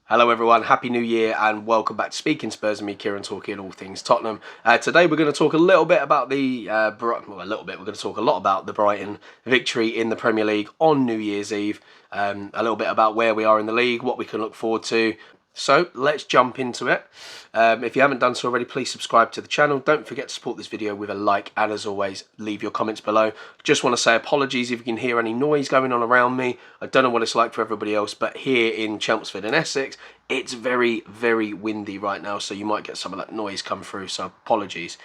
Hello everyone, Happy New Year and welcome back to Speaking Spurs and me, Kieran, talking all things Tottenham. Today we're going to talk a little bit about we're going to talk a lot about the Brighton victory in the Premier League on New Year's Eve. A little bit about where we are in the league, what we can look forward to. So let's jump into it. If you haven't done so already, please subscribe to the channel. Don't forget to support this video with a like, and as always, leave your comments below. Just want to say apologies if you can hear any noise going on around me. I don't know what it's like for everybody else, but here in Chelmsford in Essex, it's very, very windy right now, so you might get some of that noise come through, so apologies.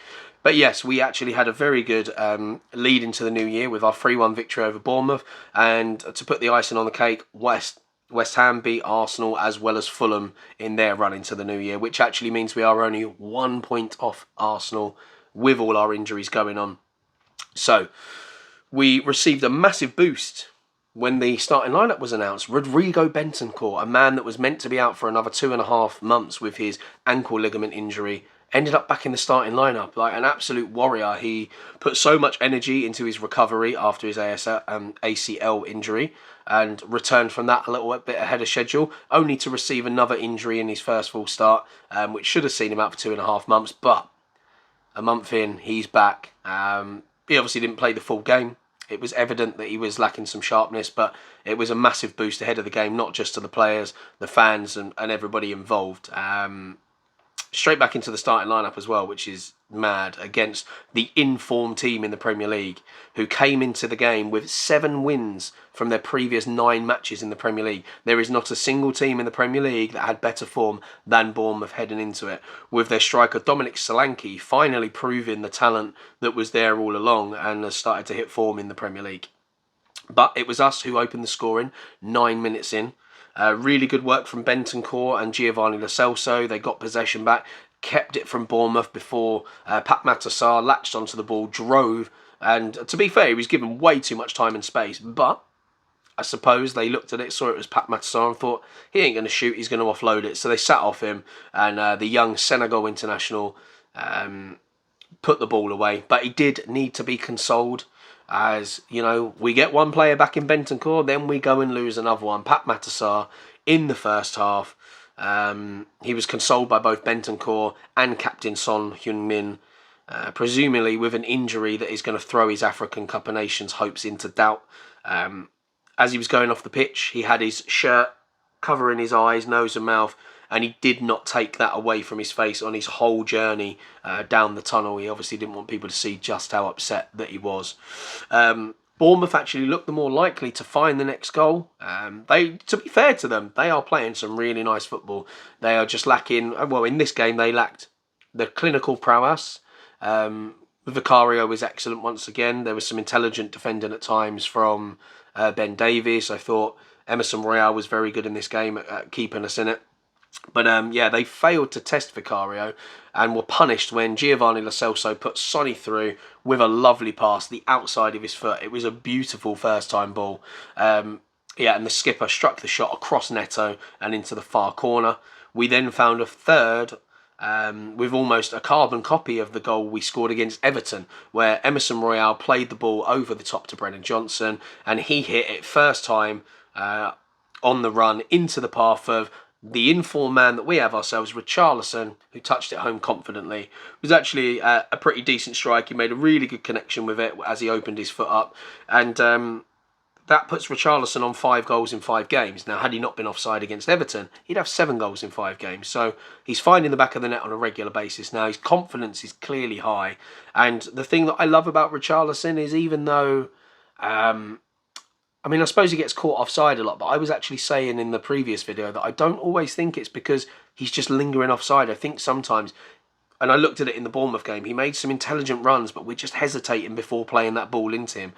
But yes, we actually had a very good lead into the new year with our 3-1 victory over Bournemouth, and to put the icing on the cake, West Ham beat Arsenal as well as Fulham in their run into the new year, which actually means we are only 1 point off Arsenal with all our injuries going on. So we received a massive boost when the starting lineup was announced. Rodrigo Bentancur, a man that was meant to be out for another 2.5 months with his ankle ligament injury, ended up back in the starting lineup like an absolute warrior. He put so much energy into his recovery after his ACL injury and returned from that a little bit ahead of schedule, only to receive another injury in his first full start, which should have seen him out for 2.5 months. But a month in, he's back. He obviously didn't play the full game. It was evident that he was lacking some sharpness, but it was a massive boost ahead of the game, not just to the players, the fans, and everybody involved. Straight back into the starting lineup as well, which is mad, against the informed team in the Premier League, who came into the game with 7 wins from their previous 9 matches in the Premier League. There is not a single team in the Premier League that had better form than Bournemouth heading into it, with their striker Dominic Solanke finally proving the talent that was there all along and has started to hit form in the Premier League. But it was us who opened the scoring 9 minutes in. Really good work from Bentancur and Giovanni Lo Celso. They got possession back, kept it from Bournemouth before Sarr latched onto the ball, drove, and to be fair, he was given way too much time and space. But I suppose they looked at it, saw it was Sarr, and thought, he ain't going to shoot, he's going to offload it. So they sat off him, and the young Senegal international put the ball away. But he did need to be consoled. As, you know, we get one player back in Bentancur, then we go and lose another one. Sarr in the first half. He was consoled by both Bentancur and captain Son Heung-min, presumably with an injury that is going to throw his African Cup of Nations hopes into doubt. As he was going off the pitch, he had his shirt covering his eyes, nose and mouth, and he did not take that away from his face on his whole journey down the tunnel. He obviously didn't want people to see just how upset that he was. Bournemouth actually looked the more likely to find the next goal. To be fair to them, they are playing some really nice football. They are just lacking, well, in this game they lacked the clinical prowess. Vicario was excellent once again. There was some intelligent defending at times from Ben Davies. I thought Emerson Royal was very good in this game at keeping us in it. But yeah, they failed to test Vicario and were punished when Giovanni Lo Celso put Sonny through with a lovely pass, the outside of his foot. It was a beautiful first-time ball. Yeah, and the skipper struck the shot across Neto and into the far corner. We then found a third with almost a carbon copy of the goal we scored against Everton, where Emerson Royal played the ball over the top to Brennan Johnson, and he hit it first time on the run into the path of the informed man that we have ourselves, Richarlison, who touched it home confidently. It was actually a pretty decent strike. He made a really good connection with it as he opened his foot up. And that puts Richarlison on 5 goals in 5 games. Now, had he not been offside against Everton, he'd have 7 goals in 5 games. So he's finding the back of the net on a regular basis now. His confidence is clearly high. And the thing that I love about Richarlison is, even though I mean, I suppose he gets caught offside a lot, but I was actually saying in the previous video that I don't always think it's because he's just lingering offside. I think sometimes, and I looked at it in the Bournemouth game, he made some intelligent runs, but we're just hesitating before playing that ball into him.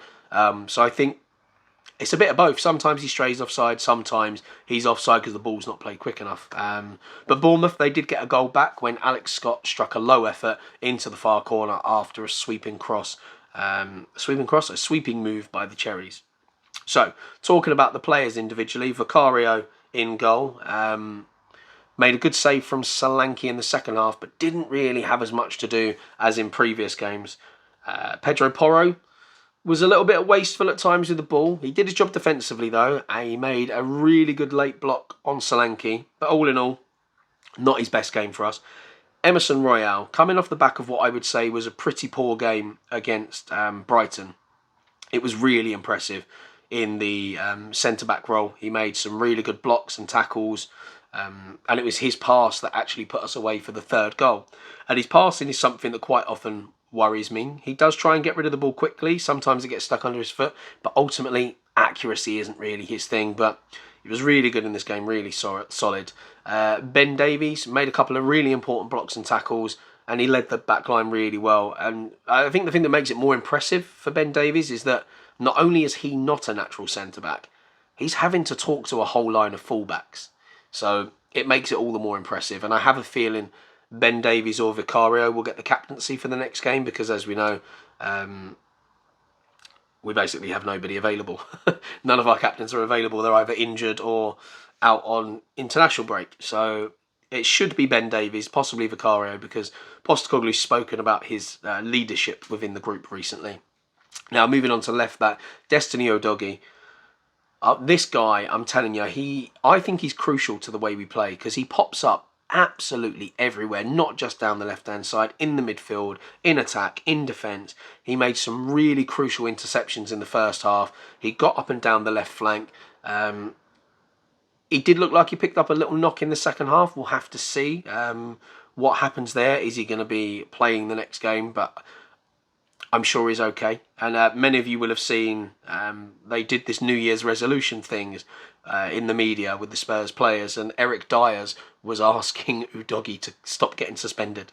So I think it's a bit of both. Sometimes he strays offside, sometimes he's offside because the ball's not played quick enough. But Bournemouth, they did get a goal back when Alex Scott struck a low effort into the far corner after a sweeping move by the Cherries. So, talking about the players individually, Vicario in goal. Made a good save from Solanke in the second half, but didn't really have as much to do as in previous games. Pedro Porro Was a little bit wasteful at times with the ball. He did his job defensively though, and he made a really good late block on Solanke. But all in all, not his best game for us. Emerson Royale, coming off the back of what I would say was a pretty poor game against Brighton. It was really impressive in the centre-back role. He made some really good blocks and tackles. And it was his pass that actually put us away for the third goal. And his passing is something that quite often worries me. He does try and get rid of the ball quickly. Sometimes it gets stuck under his foot. But ultimately, accuracy isn't really his thing. But he was really good in this game, really solid. Ben Davies made a couple of really important blocks and tackles, and he led the back line really well. And I think the thing that makes it more impressive for Ben Davies is that not only is he not a natural centre-back, he's having to talk to a whole line of fullbacks. So it makes it all the more impressive. And I have a feeling Ben Davies or Vicario will get the captaincy for the next game because, as we know, we basically have nobody available. None of our captains are available. They're either injured or out on international break. So it should be Ben Davies, possibly Vicario, because Postecoglou's spoken about his leadership within the group recently. Now, moving on to left back, Destiny Udogie. This guy, I'm telling you, I think he's crucial to the way we play because he pops up absolutely everywhere, not just down the left-hand side, in the midfield, in attack, in defence. He made some really crucial interceptions in the first half. He got up and down the left flank. He did look like he picked up a little knock in the second half. We'll have to see what happens there. Is he going to be playing the next game? But I'm sure he's okay. And many of you will have seen they did this New Year's resolution thing in the media with the Spurs players, and Eric Dyers was asking Udogie to stop getting suspended.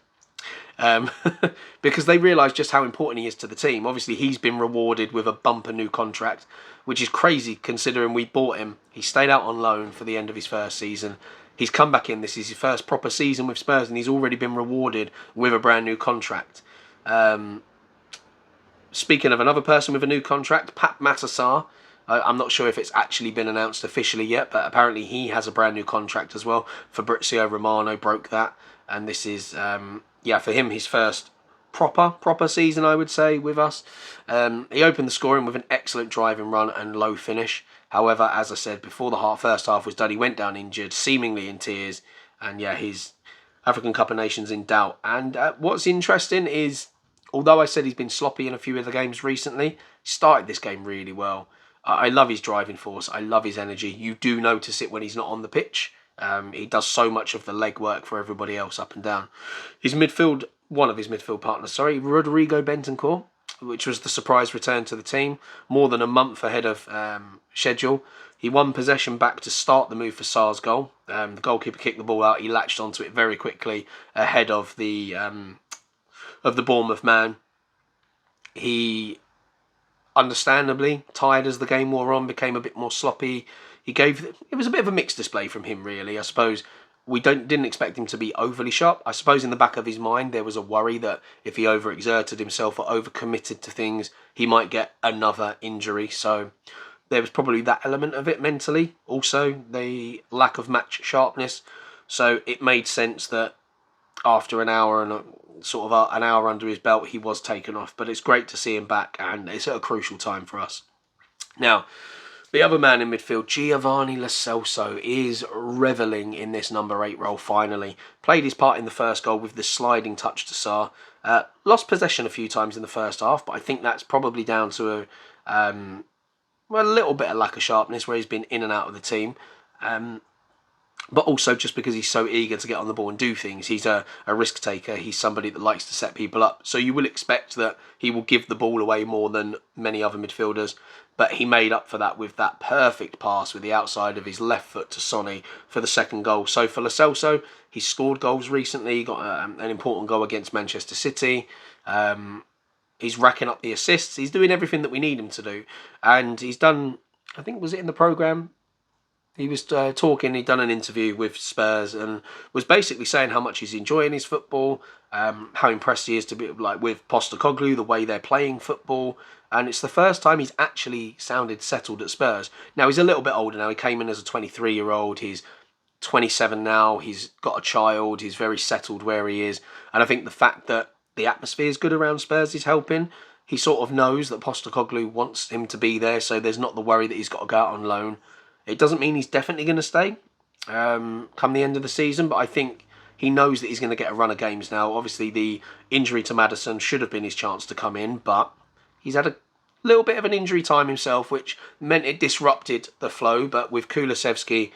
Because they realise just how important he is to the team. Obviously, he's been rewarded with a bumper new contract, which is crazy considering we bought him. He stayed out on loan for the end of his first season. He's come back in. This is his first proper season with Spurs, and he's already been rewarded with a brand new contract. Speaking of another person with a new contract, Pat Matasar. I'm not sure if it's actually been announced officially yet, but apparently he has a brand new contract as well. Fabrizio Romano broke that, and this is, for him, his first proper season, I would say, with us. He opened the scoring with an excellent driving run and low finish. However, as I said, before the first half was done, he went down injured, seemingly in tears, and his African Cup of Nations in doubt. And what's interesting is, although I said he's been sloppy in a few of the games recently, he started this game really well. I love his driving force. I love his energy. You do notice it when he's not on the pitch. He does so much of the legwork for everybody else up and down. One of his midfield partners, Rodrigo Bentancur, which was the surprise return to the team, more than a month ahead of schedule. He won possession back to start the move for Sarr's goal. The goalkeeper kicked the ball out. He latched onto it very quickly ahead of the Bournemouth man. He, understandably, tired as the game wore on, became a bit more sloppy. It was a bit of a mixed display from him, really. I suppose we didn't expect him to be overly sharp. I suppose in the back of his mind there was a worry that if he overexerted himself or overcommitted to things, he might get another injury. So there was probably that element of it mentally. Also, the lack of match sharpness. So it made sense that after an hour and an hour under his belt, he was taken off. But it's great to see him back, and it's at a crucial time for us. Now, the other man in midfield, Giovanni Lo Celso, is revelling in this number 8 role finally. Played his part in the first goal with the sliding touch to Sarr. Lost possession a few times in the first half, but I think that's probably down to a little bit of lack of sharpness where he's been in and out of the team. But also just because he's so eager to get on the ball and do things. He's a risk taker. He's somebody that likes to set people up. So you will expect that he will give the ball away more than many other midfielders. But he made up for that with that perfect pass with the outside of his left foot to Sonny for the second goal. So for Lo Celso, he's scored goals recently. He got an important goal against Manchester City. He's racking up the assists. He's doing everything that we need him to do. And he's done, I think, was it in the programme? He was talking, he'd done an interview with Spurs and was basically saying how much he's enjoying his football, how impressed he is to be with Postecoglou, the way they're playing football. And it's the first time he's actually sounded settled at Spurs. Now, he's a little bit older now. He came in as a 23-year-old. He's 27 now. He's got a child. He's very settled where he is. And I think the fact that the atmosphere is good around Spurs is helping. he sort of knows that Postecoglou wants him to be there, so there's not the worry that he's got to go out on loan. It doesn't mean he's definitely going to stay come the end of the season, but I think he knows that he's going to get a run of games now. Obviously, the injury to Maddison should have been his chance to come in, but he's had a little bit of an injury time himself, which meant it disrupted the flow. But with Kulusevski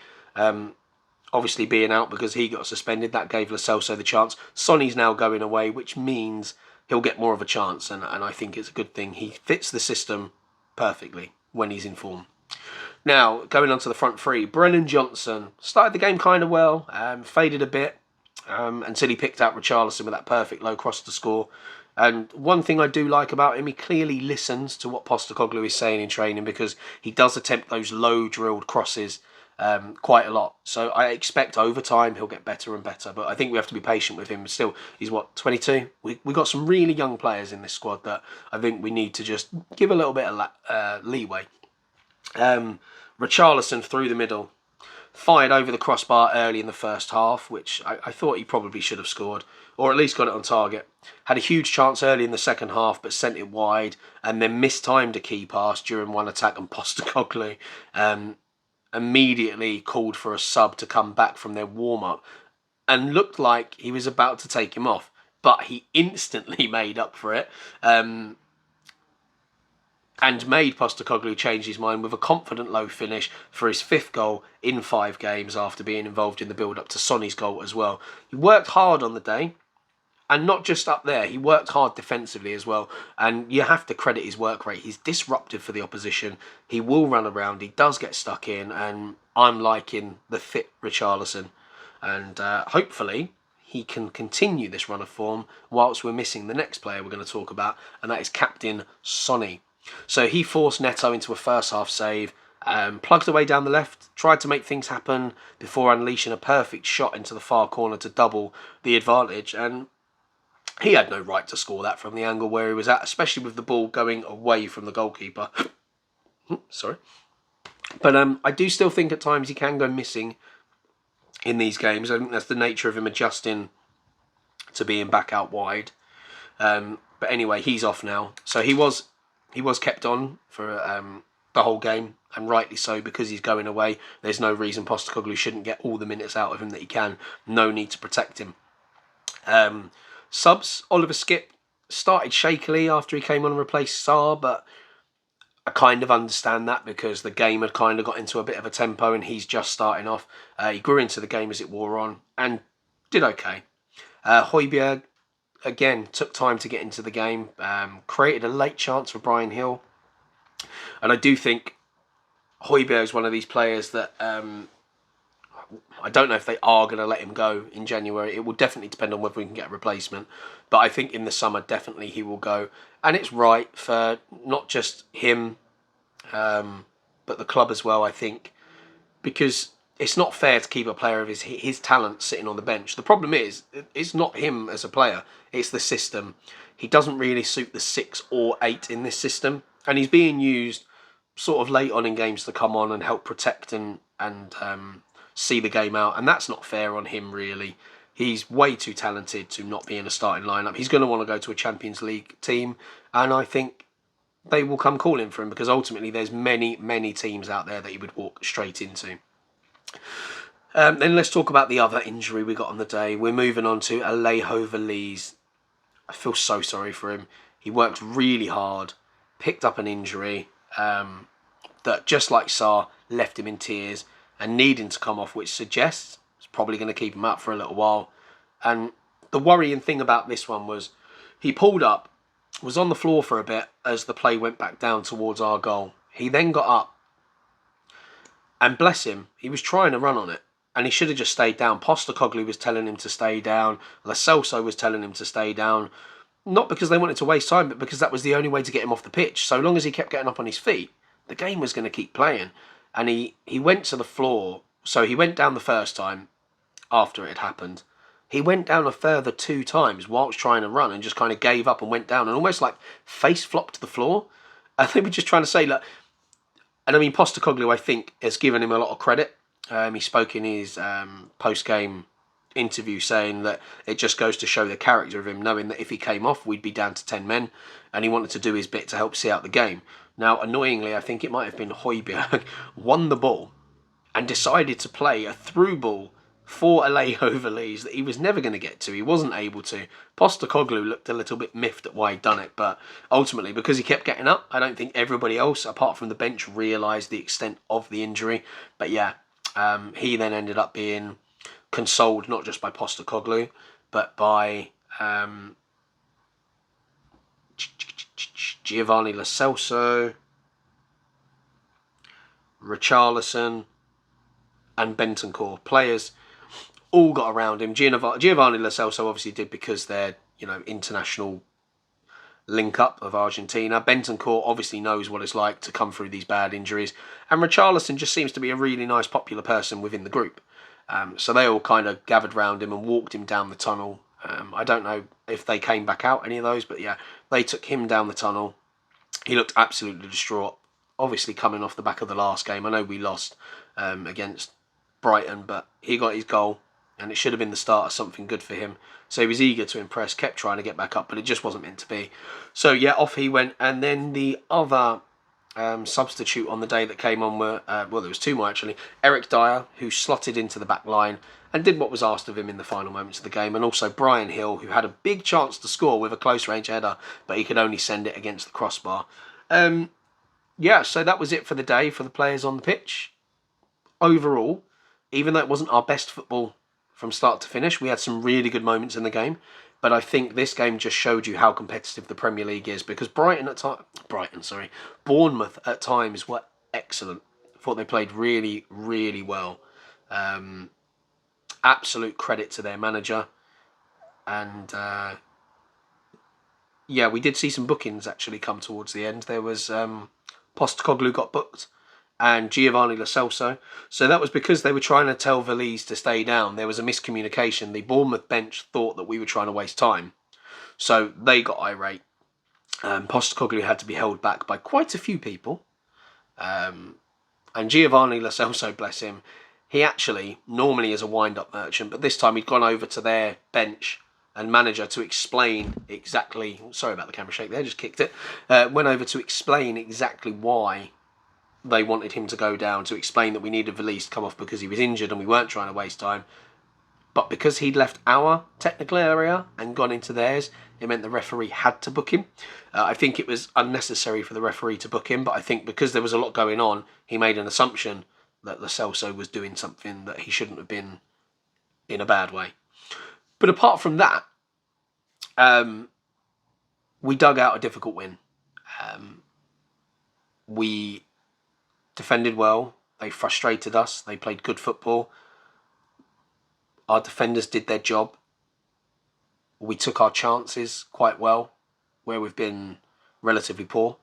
obviously being out because he got suspended, that gave Lo Celso the chance. Sonny's now going away, which means he'll get more of a chance, and I think it's a good thing. He fits the system perfectly when he's in form. Now, going on to the front three, Brennan Johnson started the game kind of well, faded a bit until he picked out Richarlison with that perfect low cross to score. And one thing I do like about him, he clearly listens to what Postecoglou is saying in training, because he does attempt those low drilled crosses quite a lot. So I expect over time he'll get better and better. But I think we have to be patient with him. Still, he's what, 22? We've got some really young players in this squad that I think we need to just give a little bit of leeway. Richarlison through the middle, fired over the crossbar early in the first half, which I thought he probably should have scored, or at least got it on target. Had a huge chance early in the second half, but sent it wide, and then mistimed a key pass during one attack, and Postecoglou immediately called for a sub to come back from their warm-up, and looked like he was about to take him off, but he instantly made up for it, and made Postecoglou change his mind with a confident low finish for his 5th goal in 5 games after being involved in the build-up to Sonny's goal as well. He worked hard on the day, and not just up there, he worked hard defensively as well, and you have to credit his work rate. He's disruptive for the opposition, he will run around, he does get stuck in, and I'm liking the fit Richarlison, and hopefully he can continue this run of form whilst we're missing the next player we're going to talk about, and that is captain Sonny. So he forced Neto into a first half save, plugged away down the left, tried to make things happen before unleashing a perfect shot into the far corner to double the advantage, and he had no right to score that from the angle where he was at, especially with the ball going away from the goalkeeper. Sorry. But I do still think at times he can go missing in these games. I think that's the nature of him adjusting to being back out wide. But anyway, he's off now. So he was kept on for the whole game, and rightly so, because he's going away. There's no reason Postecoglou shouldn't get all the minutes out of him that he can. No need to protect him. Subs, Oliver Skipp started shakily after he came on and replaced Sarr, but I kind of understand that because the game had kind of got into a bit of a tempo and he's just starting off. He grew into the game as it wore on and did okay. Højbjerg, again, took time to get into the game, created a late chance for Bryan Gil. And I do think Højbjerg is one of these players that I don't know if they are going to let him go in January. It will definitely depend on whether we can get a replacement. But I think in the summer, definitely he will go. And it's right for not just him, but the club as well, I think. Because it's not fair to keep a player of his talent sitting on the bench. The problem is, it's not him as a player. It's the system. He doesn't really suit the 6 or 8 in this system. And he's being used sort of late on in games to come on and help protect and see the game out, and that's not fair on him really. He's way too talented to not be in a starting lineup. He's going to want to go to a Champions League team, and I think they will come calling for him because ultimately there's many teams out there that he would walk straight into. Then let's talk about the other injury we got on the day. We're moving on to Sarr Veliz. I feel so sorry for him. He worked really hard, picked up an injury that, just like Sarr, left him in tears and needing to come off, which suggests it's probably going to keep him up for a little while. And the worrying thing about this one was he pulled up, was on the floor for a bit as the play went back down towards our goal. He then got up, and bless him, he was trying to run on it, and he should have just stayed down. Postecoglou was telling him to stay down. Lo Celso was telling him to stay down. Not because they wanted to waste time, but because that was the only way to get him off the pitch. So long as he kept getting up on his feet, the game was going to keep playing. And he went to the floor. So he went down the first time after it had happened. He went down a further 2 times whilst trying to run and just kind of gave up and went down and almost like face flopped to the floor. I think we're just trying to say, look, and I mean, Postecoglou, I think, has given him a lot of credit. He spoke in his post-game interview saying that it just goes to show the character of him, knowing that if he came off, we'd be down to 10 men, and he wanted to do his bit to help see out the game. Now, annoyingly, I think it might have been Højbjerg won the ball and decided to play a through ball for Alejo Veliz that he was never going to get to. He wasn't able to. Postecoglou looked a little bit miffed at why he'd done it, but ultimately, because he kept getting up, I don't think everybody else, apart from the bench, realised the extent of the injury. But yeah, he then ended up being consoled not just by Postecoglou, but by Giovanni Lo Celso, Richarlison, and Bentancur. Players all got around him. Giovanni Lo Celso obviously did because they're, international link-up of Argentina. Bentancur obviously knows what it's like to come through these bad injuries. And Richarlison just seems to be a really nice, popular person within the group. So they all kind of gathered round him and walked him down the tunnel. I don't know if they came back out, any of those, but yeah, they took him down the tunnel. He looked absolutely distraught, obviously coming off the back of the last game. I know we lost against Brighton, but he got his goal, and it should have been the start of something good for him. So he was eager to impress, kept trying to get back up, but it just wasn't meant to be. So yeah, off he went. And then the other substitute on the day that came on were, well, there was two more actually. Eric Dyer, who slotted into the back line and did what was asked of him in the final moments of the game. And also Brian Hill, who had a big chance to score with a close range header, but he could only send it against the crossbar. Yeah, so that was it for the day for the players on the pitch. Overall, even though it wasn't our best football from start to finish, we had some really good moments in the game. But I think this game just showed you how competitive the Premier League is, because Bournemouth at times were excellent. I thought they played really, really well. Absolute credit to their manager. And yeah, we did see some bookings actually come towards the end. There was Postecoglou got booked and Giovanni Lo Celso. So that was because they were trying to tell Veliz to stay down. There was a miscommunication. The Bournemouth bench thought that we were trying to waste time. So they got irate. Postecoglou had to be held back by quite a few people. And Giovanni Lo Celso, bless him, he actually normally is a wind-up merchant, but this time he'd gone over to their bench and manager to explain exactly... Sorry about the camera shake there, just kicked it. Went over to explain exactly why they wanted him to go down, to explain that we needed Veliz to come off because he was injured and we weren't trying to waste time. But because he'd left our technical area and gone into theirs, it meant the referee had to book him. I think it was unnecessary for the referee to book him, but I think because there was a lot going on, he made an assumption that Lo Celso was doing something that he shouldn't have been in a bad way. But apart from that, we dug out a difficult win. We defended well. They frustrated us. They played good football. Our defenders did their job. We took our chances quite well, where we've been relatively poor.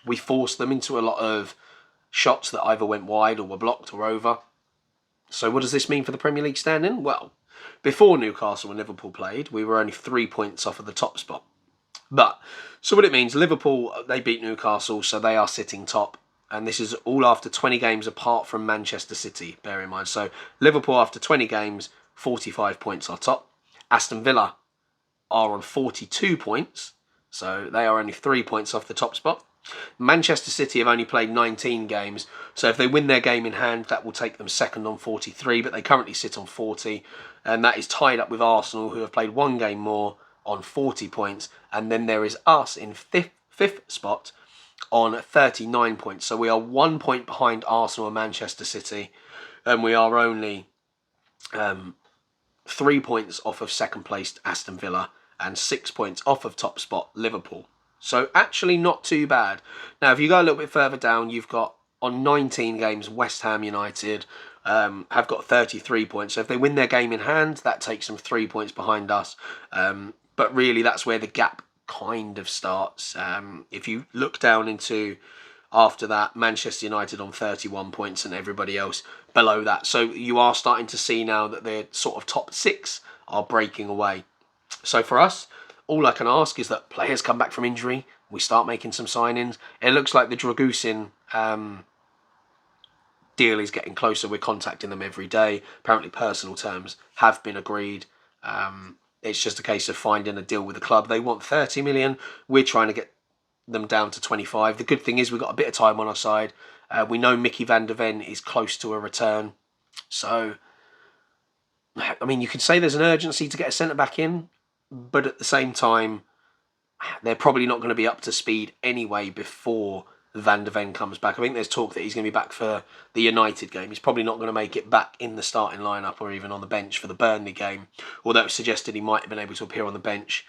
We forced them into a lot of shots that either went wide or were blocked or over. So what does this mean for the Premier League standing? Well, before Newcastle and Liverpool played, we were only 3 points off of the top spot. But, so what it means, Liverpool, they beat Newcastle, so they are sitting top. And this is all after 20 games apart from Manchester City, bear in mind. So Liverpool, after 20 games, 45 points are top. Aston Villa are on 42 points, so they are only 3 points off the top spot. Manchester City have only played 19 games, so if they win their game in hand, that will take them second on 43, but they currently sit on 40, and that is tied up with Arsenal, who have played one game more on 40 points, and then there is us in fifth spot on 39 points. So we are 1 point behind Arsenal and Manchester City, and we are only 3 points off of second placed Aston Villa and 6 points off of top spot Liverpool. So actually not too bad. Now, if you go a little bit further down, you've got on 19 games, West Ham United have got 33 points. So if they win their game in hand, that takes them 3 points behind us. But really, that's where the gap kind of starts. If you look down into after that, Manchester United on 31 points and everybody else below that. So you are starting to see now that their sort of top six are breaking away. So for us, all I can ask is that players come back from injury. We start making some signings. It looks like the Dragusin deal is getting closer. We're contacting them every day. Apparently personal terms have been agreed. It's just a case of finding a deal with the club. They want 30 million. We're trying to get them down to 25. The good thing is we've got a bit of time on our side. We know Mickey van der Ven is close to a return. So, I mean, you could say there's an urgency to get a centre-back in, but at the same time, they're probably not going to be up to speed anyway before Van der Ven comes back. I think there's talk that he's going to be back for the United game. He's probably not going to make it back in the starting lineup or even on the bench for the Burnley game, although it was suggested he might have been able to appear on the bench.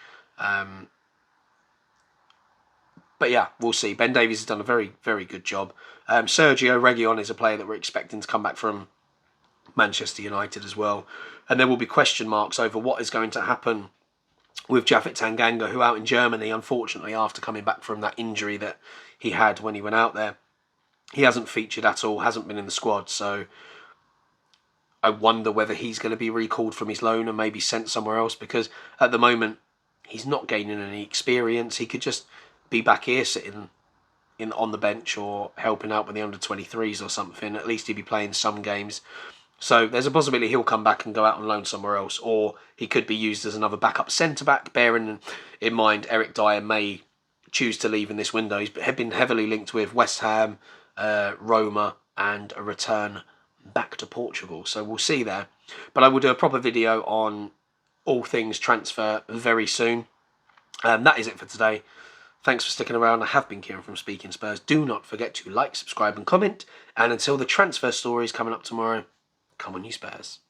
But yeah, we'll see. Ben Davies has done a very, very good job. Sergio Reguilon is a player that we're expecting to come back from Manchester United as well. And there will be question marks over what is going to happen with Japhet Tanganga, who out in Germany, unfortunately, after coming back from that injury that he had when he went out there. He hasn't featured at all, hasn't been in the squad, so I wonder whether he's going to be recalled from his loan and maybe sent somewhere else, because at the moment, he's not gaining any experience. He could just be back here sitting on the bench or helping out with the under-23s or something. At least he'd be playing some games. So there's a possibility he'll come back and go out on loan somewhere else, or he could be used as another backup centre-back, bearing in mind Eric Dyer may choose to leave in this window. He's been heavily linked with West Ham, Roma, and a return back to Portugal. So we'll see there. But I will do a proper video on all things transfer very soon. That is it for today. Thanks for sticking around. I have been Kieran from Speaking Spurs. Do not forget to like, subscribe and comment. And until the transfer story is coming up tomorrow, come on you Spurs.